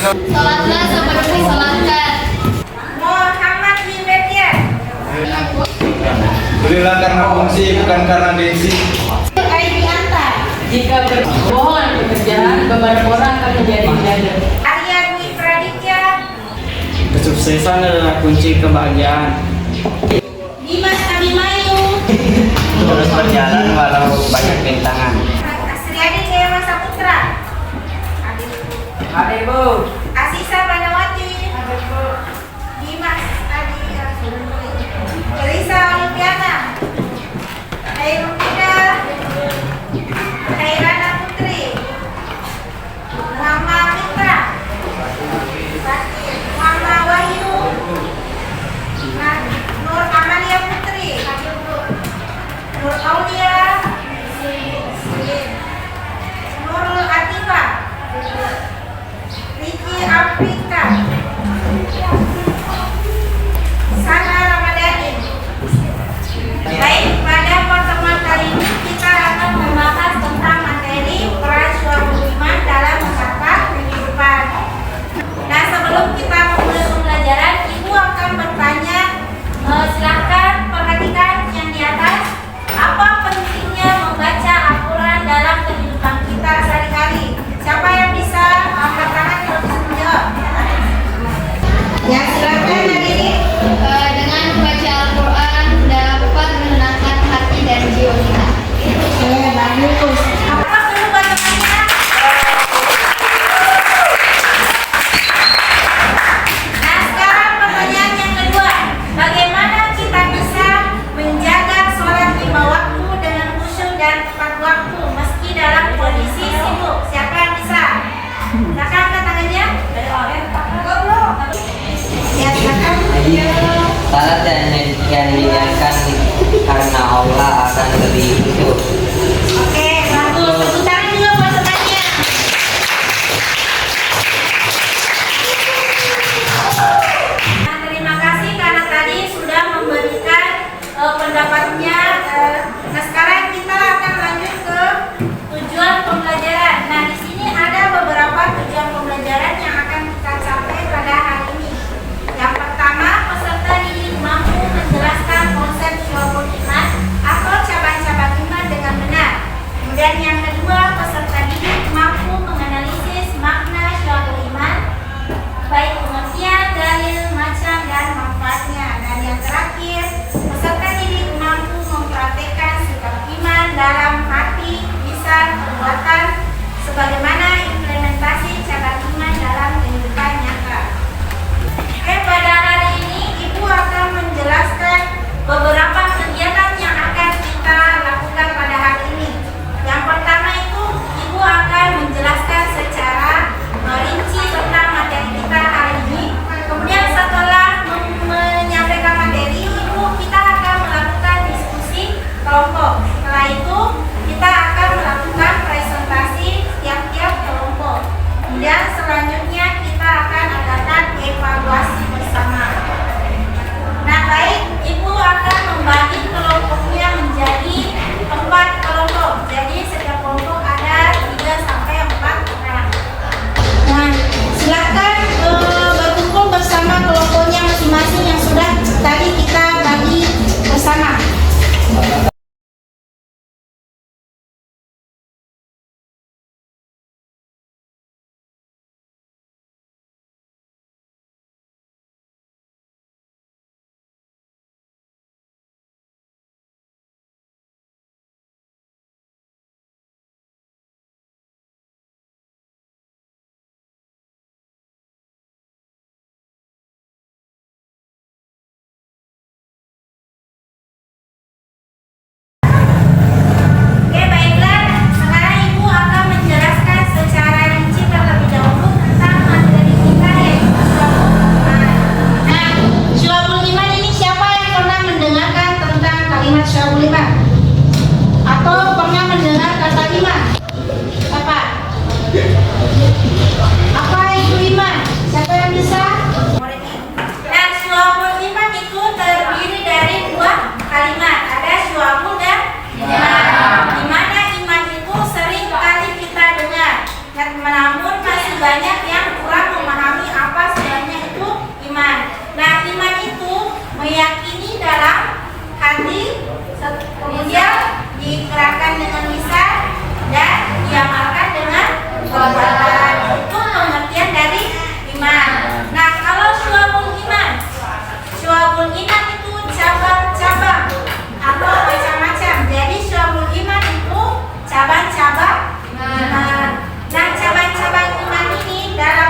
Salatlah seperti disalatkan. Muhammad bin Betian. Belilah karena fungsi, bukan karena gengsi. Aidianta. Jika berbohong pekerjaan, beban orang akan menjadi dada. Arya Dwi Praditya. Kesuksesan adalah kunci kebahagiaan. Dimas Abimanyu. Terus berjalan walau banyak rintangan. Asriadi Dewa Saputra. Hadir Bu. Asisa Banawati. Dimas Adi. Elisa Olimpiana. Hairul Fida. Hairana Putri. Muhammad Mitra. Muhammad Wahyu. Nur Amalia Putri. Nur Aulia. Nurul Atifah. Riki Afrika. Sana Ramadhani. Baik, pada pertemuan kali ini kita akan membahas tentang materi peran suatu iman dalam mencapai kehidupan. Nah, sebelum kita memulai pembelajaran, Ibu akan bertanya, silahkan perhatikan yang di atas. Apa pentingnya membaca Al-Quran dalam kehidupan kita sehari-hari? Siapa yang bisa angkat tangan kalau bisa menjawab? Ya, silakan hari ini. Dengan membaca Al-Quran dapat menenangkan hati dan jiwa kita. Bagus. Apa dulu bagaimana? Nah, sekarang pertanyaan yang kedua. Bagaimana kita bisa menjaga sholat lima waktu dengan khusyuk dan tepat waktu meski dalam kondisi sibuk? Siapa yang bisa? Silakan angkat tangannya. Ya, silakan. Salat yang diniatkan karena Allah akan lebih khusyuk. Oke, bagus. Tepuk tangan juga buat temannya. Nah, terima kasih karena tadi sudah memberikan pendapatnya. Nah, sekarang kita akan lanjut ke tujuan pembelajaran. Nah, di sini ada beberapa tujuan pembelajaran yang akan kita capai pada hari ini. Yang pertama, peserta didik mampu menjelaskan konsep suatu iman atau cabang-cabang iman dengan benar. Kemudian yang kedua, peserta didik mampu menganalisis makna suatu iman, baik pengertian, dalil, macam, dan manfaatnya. Dan yang terakhir, peserta didik mampu mempraktekkan sikap iman dalam hati, lisan, perbuatan, sebagaimana implementasi cabang iman dalam kehidupan nyata. Oke, pada hari ini Ibu akan menjelaskan beberapa kegiatan yang akan kita lakukan pada hari ini. Yang pertama itu Ibu akan menjelaskan secara rinci tentang materi kita hari ini. Kemudian setelah menyampaikan materi, kita akan melakukan diskusi kelompok. Setelah itu kita akan melakukan presentasi tiap-tiap kelompok. Kemudian selanjutnya kita akan adakan evaluasi bersama. Nah, baik, Ibu akan membagi kelompoknya menjadi 4 kelompok. Jadi setiap kelompok ada 3 sampai 4 orang. Nah, silakan berkumpul bersama kelompoknya masing-masing yang sudah tadi kita bagi bersama. Apa itu iman? Siapa yang bisa? Nah, syu'abul iman itu terdiri dari dua kalimat. Ada syu'abul dan iman. Di mana iman itu sering kali kita dengar. Namun masih banyak yang kurang memahami apa sebenarnya itu iman. Nah, iman itu meyakini dalam hati, kemudian dikerahkan dengan lisan dan diamalkan dengan perbuatan. Itu pengertian dari iman. Nah, kalau syu'abul iman itu cabang-cabang atau macam-macam. Jadi syu'abul iman itu cabang-cabang iman. Nah, cabang-cabang iman ini dalam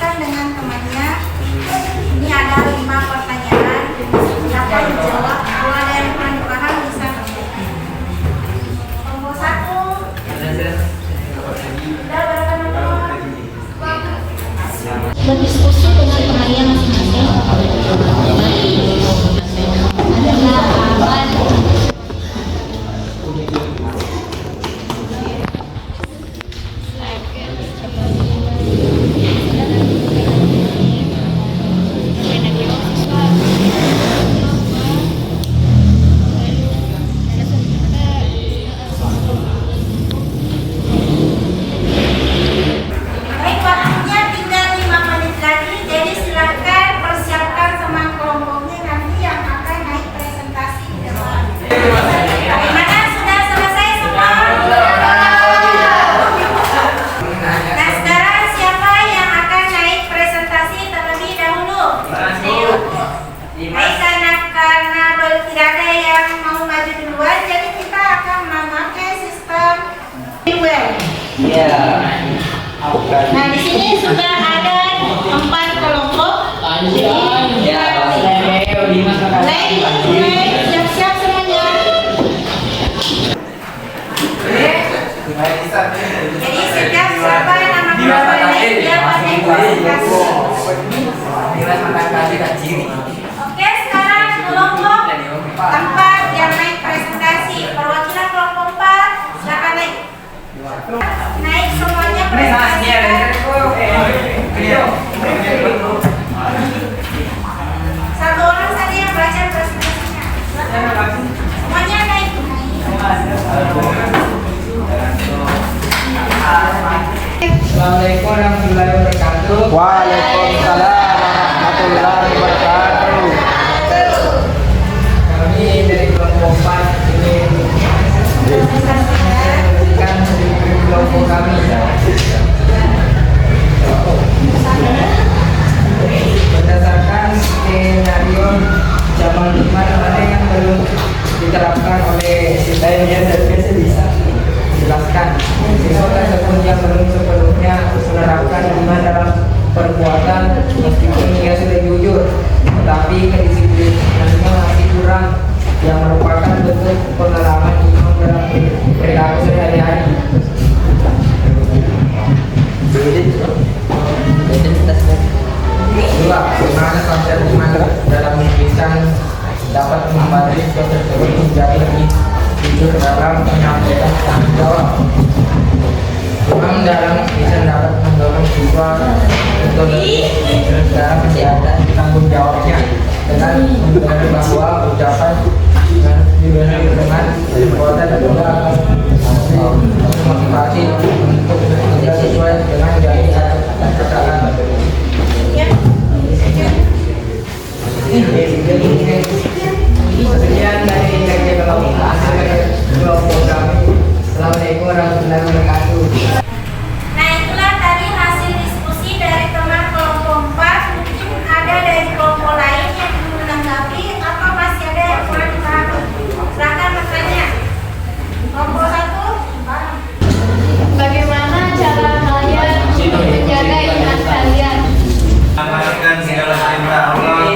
diskusikan dengan temannya. Ini ada 5 pertanyaan. Siapa yang jawab? Kalau ada yang kurang paham bisa nomor 1. Udah berapa nomor? Berdiskusi dengan temannya masing-masing adalah aman. Baik, waktunya tinggal 5 menit lagi. Jadi silakan persiapkan teman kelompoknya nanti yang akan naik presentasi di depan. Bagaimana, sudah selesai semua? Nah, sekarang siapa yang akan naik presentasi terlebih dahulu? Baik, karena tidak ada yang mau maju duluan, jadi kita akan memakai sistem well. Iya. Nah, di sini sudah ada 4 kelompok. Siap-siap semuanya. Jadi setiap siapa yang nama kelompoknya dia pakai presentasi. Oke, sekarang kelompok 4 yang naik presentasi. Perwakilan kelompok 4 silakan naik. Naik semuanya presentasi. Satu orang saja yang baca presentasinya. Semuanya naik. Assalamualaikum warahmatullahi wabarakatuh. Waalaikumsalam warahmatullahi wabarakatuh. Kami dari kelompok 4 ingin menyampaikan kelompok kami. Berdasarkan skenario zaman lima mana yang belum diterapkan oleh sistem dan bisa dijelaskan. Siswa tersebut yang belum sepenuhnya menerapkan iman dalam perbuatan meskipun ia sudah jujur, tetapi kedisiplinannya masih kurang, yang merupakan bentuk pengalaman imam dalam perilaku sehari-hari. Dua, bagaimana konsep iman dalam menunjukkan dapat membantu siswa tersebut menjadi lebih jujur dalam menyampaikan tanggung jawab. Imam dalam bisa dapat mendorong siswa untuk lebih jujur dalam menjalankan tanggung jawabnya dengan mengenal bahwa ucapan dengan perbuatan juga akan memotivasi untuk bekerja sesuai dengan janji dan katakan. Sekian dari kerja kelompok kami. Assalamualaikum warahmatullahi wabarakatuh. Nah, itulah tadi hasil diskusi dari teman kelompok 4. Mungkin ada dari kelompok lain yang ingin menanggapi atau masih ada yang kurang paham. Silakan bertanya. Kelompok 1. Bagaimana cara kalian menjaga iman kalian? Amalkan segala perintah Allah.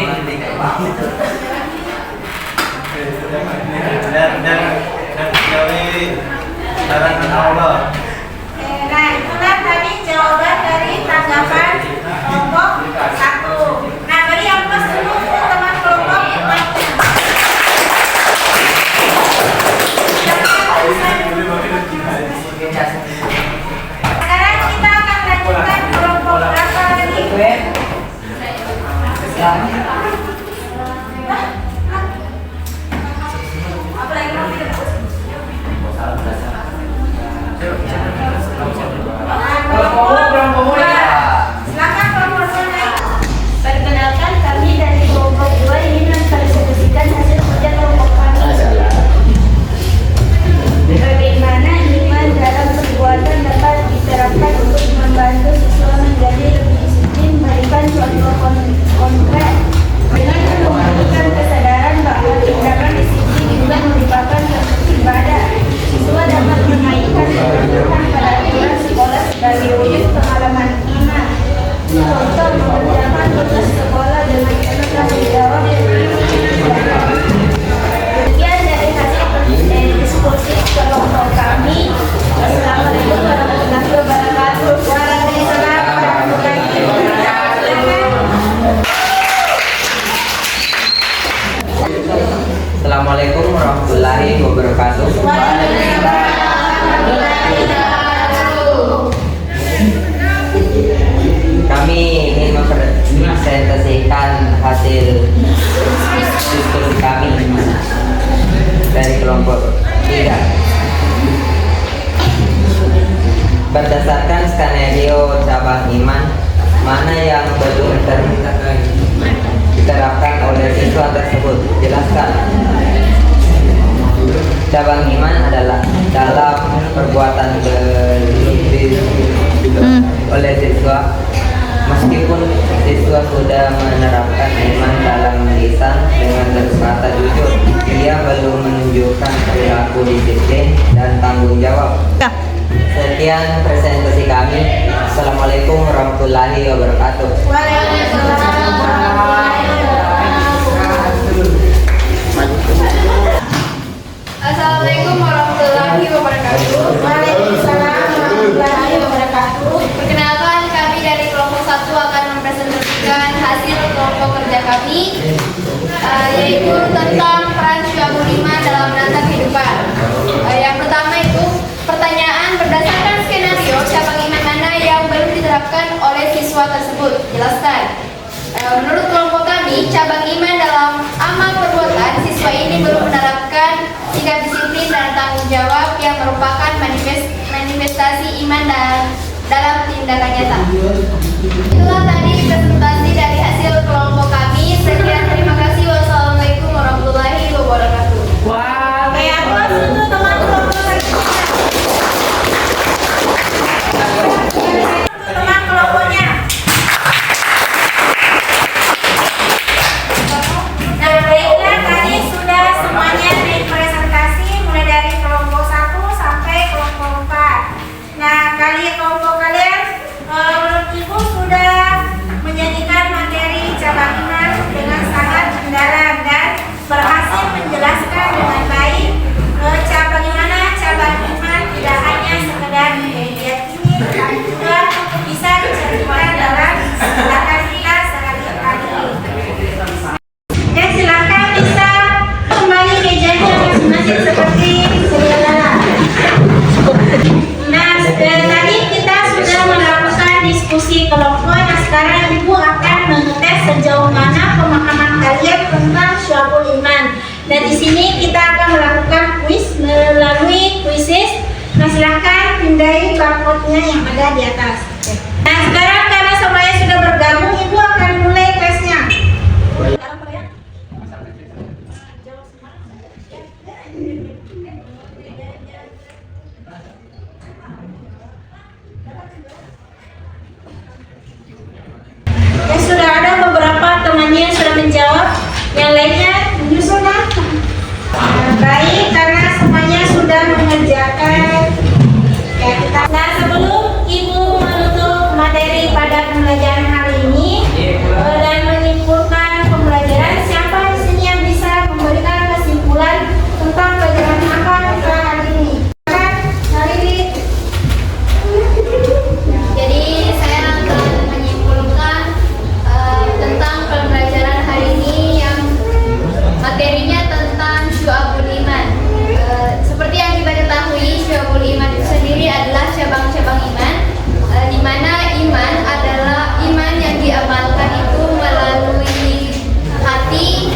warahmatullahi wabarakatuh. Kami ingin mempresentasikan hasil diskusi kami dari kelompok 3. Berdasarkan skenario cabang iman, mana yang belum diterapkan oleh siswa tersebut? Jelaskan. Cabang iman adalah dalam perbuatan oleh siswa. Meskipun siswa sudah menerapkan iman dalam lisan dengan berkata jujur, ia belum menunjukkan perilaku disiplin dan tanggung jawab. Sekian presentasi kami. Assalamualaikum warahmatullahi wabarakatuh. Assalamualaikum warahmatullahi wabarakatuh. Perkenalkan, kami dari kelompok 1 akan mempresentasikan hasil kelompok kerja kami, yaitu tentang peran syu'abul iman dalam menata kehidupan. Yang pertama itu pertanyaan, berdasarkan skenario cabang iman mana yang belum diterapkan oleh siswa tersebut? Jelaskan. Menurut kelompok kami, cabang iman dalam amal perbuatan, siswa ini belum menerapkan sikap disiplin dan tanggung jawab yang merupakan manifestasi iman dalam tindakan nyata. Itulah tadi presentasi dari hasil kelompok kami. Sekian, terima kasih. Wassalamualaikum warahmatullahi wabarakatuh. Teman kelompoknya. Nah, baiklah, tadi sudah semuanya dipresentasi mulai dari kelompok 1 sampai kelompok 4. Nah, kelompok kalian menurut Ibu sudah menjadikan materi cabang iman dengan sangat mendalam dan berhasil menjelaskan dengan baik cabang iman tidak hanya sekedar diyakini, tapi juga bisa diceritakan dalam tindakan kita sehari-hari. Dan silakan bisa kembali mejanya masing-masing seperti sedia kala. Nah, tadi kita sudah melakukan diskusi kelompok. Nah, sekarang Ibu akan mengetes sejauh mana pemahaman kalian tentang syu'abul iman. Dan di sini kita akan melakukan kuis melalui kuisis. Nah, silakan pindai barcode-nya yang ada di atas. Nah, sekarang karena semuanya sudah bergabung, Ibu akan mulai tesnya. Ya, sudah ada beberapa temannya yang sudah menjawab, yang lainnya menyusul. Baik, karena semuanya sudah mengerjakan ya kita. Nah, sebelum Ibu menutup materi pada pembelajaran hari ini dan menyimpulkan pembelajaran, siapa di sini yang bisa memberikan kesimpulan tentang pelajaran apa kita hari ini? Jadi saya akan menyimpulkan tentang pembelajaran hari ini yang materinya tentang syu'abul iman. Seperti yang kita ketahui, syu'abul iman itu sendiri adalah cabang-cabang iman, di mana iman adalah iman yang diamalkan itu melalui hati,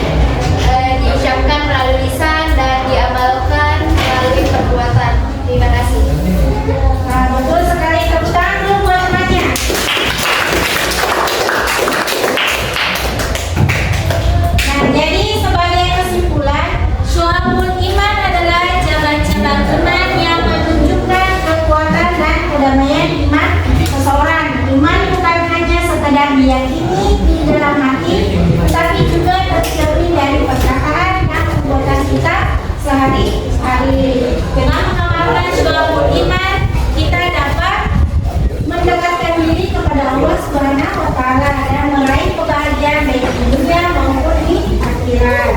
diucapkan melalui lisan, dan diamalkan melalui perbuatan. Terima kasih. Nah, betul sekali, tepuk tangan dulu buat temannya. Nah, jadi sebagai kesimpulan, syu'abul iman adalah cabang-cabang iman yang menunjukkan kekuatan dan kedamaian iman seseorang. Iman bukan hanya sekedar diyakini di dalam hati, tetapi juga tercermin dari perkataan dan perbuatan kita sehari-hari. Dengan mengamalkan syu'abul iman, kita dapat mendekatkan diri kepada Allah Subhanahu wa Ta'ala dan meraih kebahagiaan baik di dunia maupun di akhirat.